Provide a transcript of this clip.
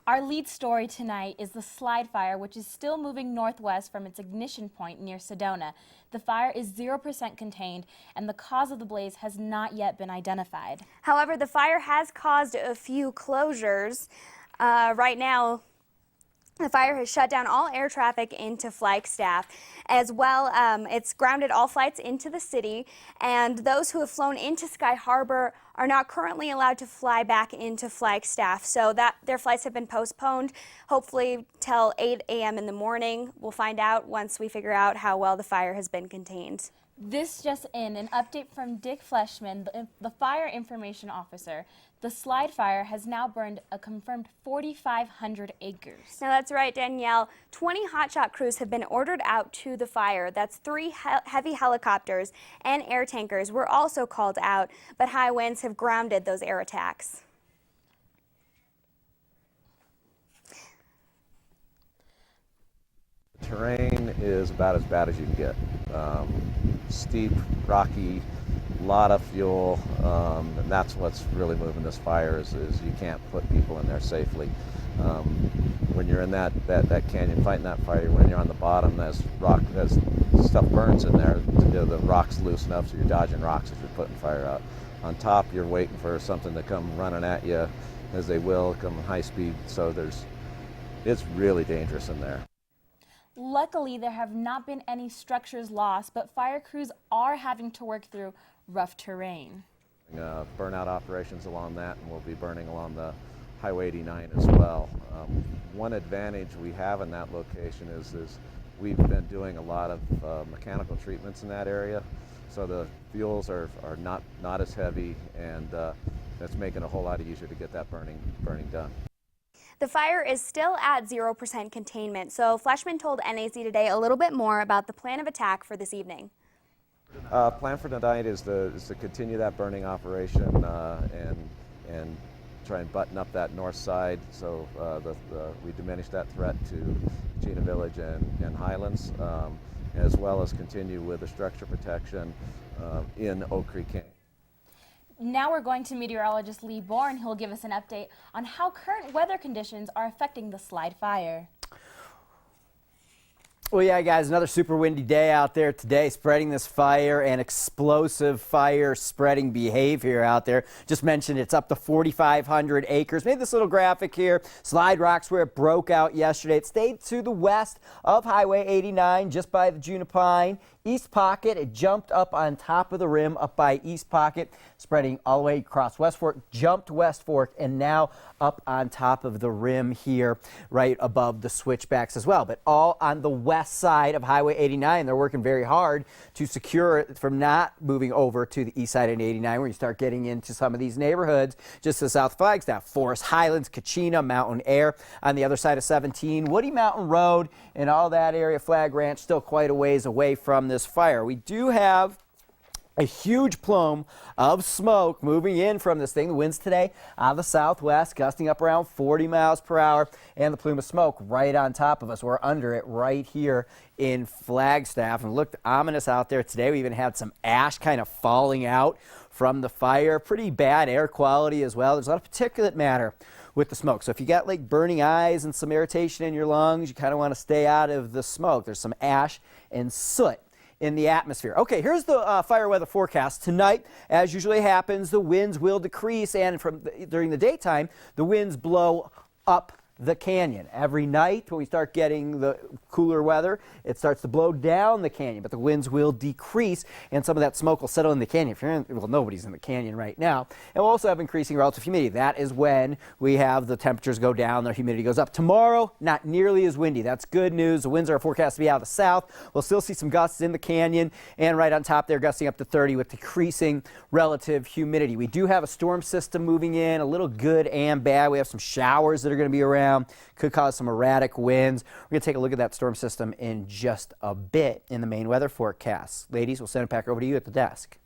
Our lead story tonight is the slide fire, which is still moving northwest from its ignition point near Sedona. The fire is 0% contained, and the cause of the blaze has not yet been identified. However, the fire has caused a few closures. Right now, the fire has shut down all air traffic into Flagstaff. As well, it's grounded all flights into the city, and those who have flown into Sky Harbor are not currently allowed to fly back into Flagstaff, so that their flights have been postponed, hopefully till 8 a.m. in the morning. We'll find out once we figure out how well the fire has been contained. This just in, an update from Dick Fleishman, the fire information officer. The slide fire has now burned a confirmed 4,500 acres. Now that's right, Danielle. 20 hotshot crews have been ordered out to the fire. That's 3 heavy helicopters and air tankers were also called out, but high winds have grounded those air attacks. The terrain is about as bad as you can get. Steep, rocky, a lot of fuel, and that's what's really moving this fire is you can't put people in there safely. When you're in that canyon fighting that fire, when you're on the bottom, as stuff burns in there, the rock's loose enough so you're dodging rocks as you're putting fire out. On top, you're waiting for something to come running at you, as they will come high speed, so it's really dangerous in there. Luckily, there have not been any structures lost, but fire crews are having to work through rough terrain. Burnout operations along that, and we'll be burning along the Highway 89 as well. One advantage we have in that location is we've been doing a lot of mechanical treatments in that area, so the fuels are not as heavy, and that's making it a whole lot easier to get that burning done. The fire is still at 0% containment, so Fleishman told NAZ Today a little bit more about the plan of attack for this evening. Plan for tonight is to continue that burning operation and try and button up that north side, so we diminish that threat to Gina Village and Highlands, as well as continue with the structure protection in Oak Creek Canyon. Now we're going to meteorologist Lee Bourne, who will give us an update on how current weather conditions are affecting the slide fire. Well, yeah, guys, another super windy day out there today, spreading this fire and explosive fire spreading behavior out there. Just mentioned it's up to 4,500 acres. Made this little graphic here. Slide Rock's where it broke out yesterday. It stayed to the west of Highway 89, just by the Junipine. East Pocket, it jumped up on top of the rim up by East Pocket, spreading all the way across West Fork, jumped West Fork, and now up on top of the rim here, right above the switchbacks as well. But all on the west side of Highway 89. They're working very hard to secure it from not moving over to the east side of 89, where you start getting into some of these neighborhoods just to South Flagstaff. Forest Highlands, Kachina, Mountain Air on the other side of 17, Woody Mountain Road, and all that area. Flag Ranch still quite a ways away from this fire. We do have a huge plume of smoke moving in from this thing. The winds today out of the southwest, gusting up around 40 miles per hour, and the plume of smoke right on top of us. We're under it right here in Flagstaff, and it looked ominous out there today. We even had some ash kind of falling out from the fire. Pretty bad air quality as well. There's a lot of particulate matter with the smoke. So if you got like burning eyes and some irritation in your lungs, you kind of want to stay out of the smoke. There's some ash and soot in the atmosphere. Okay, here's the fire weather forecast. Tonight, as usually happens, the winds will decrease, and during the daytime, the winds blow up the canyon. Every night when we start getting the cooler weather, it starts to blow down the canyon, but the winds will decrease and some of that smoke will settle in the canyon. If you're in, well, nobody's in the canyon right now. And we'll also have increasing relative humidity. That is when we have the temperatures go down, the humidity goes up. Tomorrow, not nearly as windy. That's good news. The winds are forecast to be out of the south. We'll still see some gusts in the canyon, and right on top there, gusting up to 30 with decreasing relative humidity. We do have a storm system moving in, a little good and bad. We have some showers that are going to be around. Could cause some erratic winds. We're going to take a look at that storm system in just a bit in the main weather forecast. Ladies, we'll send it back over to you at the desk.